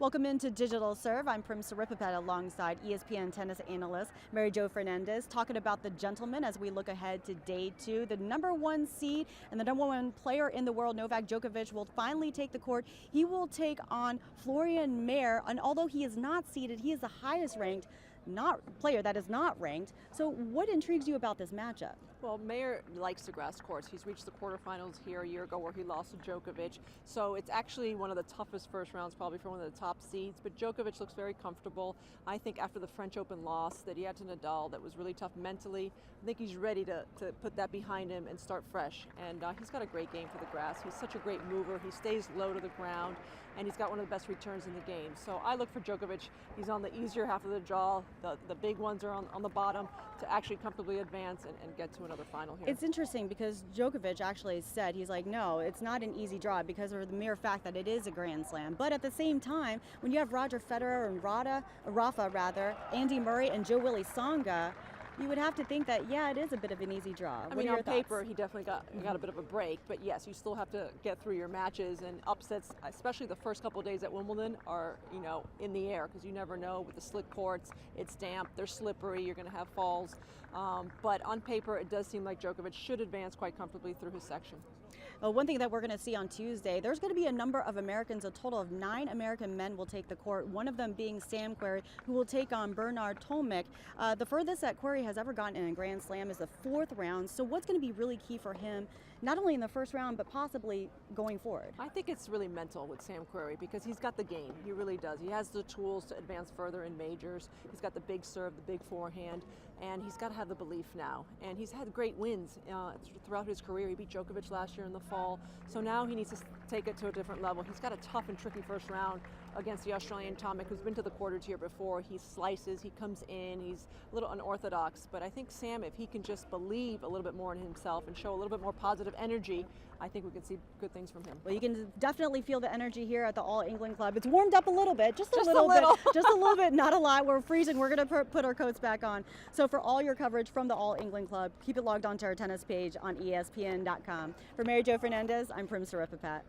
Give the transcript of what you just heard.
Welcome into Digital Serve. I'm Prim Saripapet alongside ESPN tennis analyst Mary Jo Fernandez, talking about the gentlemen as we look ahead to day two. The #1 seed and the #1 player in the world, Novak Djokovic, will finally take the court. He will take on Florian Mayer, and although he is not seeded, he is the highest ranked player that is not ranked. So what intrigues you about this matchup? Well, Mayer likes the grass courts. He's reached the quarterfinals here a year ago where he lost to Djokovic. So it's actually one of the toughest first rounds probably for one of the top seeds. But Djokovic looks very comfortable. I think after the French Open loss that he had to Nadal that was really tough mentally, I think he's ready to put that behind him and start fresh. And he's got a great game for the grass. He's such a great mover. He stays low to the ground, and he's got one of the best returns in the game. So I look for Djokovic. He's on the easier half of the draw. The big ones are on the bottom to actually comfortably advance and get to another final here. It's interesting because Djokovic actually said, he's like, no, it's not an easy draw because of the mere fact that it is a Grand Slam. But at the same time, when you have Roger Federer and Rafa, Andy Murray and Joe Willie Tsonga, you would have to think that, yeah, it is a bit of an easy draw. I mean, on paper, he definitely got a bit of a break, but yes, you still have to get through your matches, and upsets, especially the first couple of days at Wimbledon, are, in the air because you never know with the slick courts. It's damp, they're slippery, you're going to have falls. But on paper, it does seem like Djokovic should advance quite comfortably through his section. One thing that we're going to see on Tuesday, there's going to be a number of Americans. A total of 9 American men will take the court, one of them being Sam Querrey, who will take on Bernard Tomic. The furthest that Querrey has ever gotten in a Grand Slam is the 4th round. So what's going to be really key for him, not only in the first round, but possibly going forward? I think it's really mental with Sam Querrey because he's got the game. He really does. He has the tools to advance further in majors. He's got the big serve, the big forehand, and he's got to have the belief now. And he's had great wins throughout his career. He beat Djokovic last year in the fall. So now he needs to take it to a different level. He's got a tough and tricky first round against the Australian Tomic, who's been to the quarters here before. He slices, he comes in, he's a little unorthodox. But I think Sam, if he can just believe a little bit more in himself and show a little bit more positive energy, I think we can see good things from him. Well, you can definitely feel the energy here at the All England Club. It's warmed up a little bit, just a little bit, just a little bit, not a lot. We're freezing. We're going to put our coats back on. So for all your coverage from the All England Club, keep it logged onto our tennis page on ESPN.com. For Mary Jo Fernandez, I'm Prim Saripapet.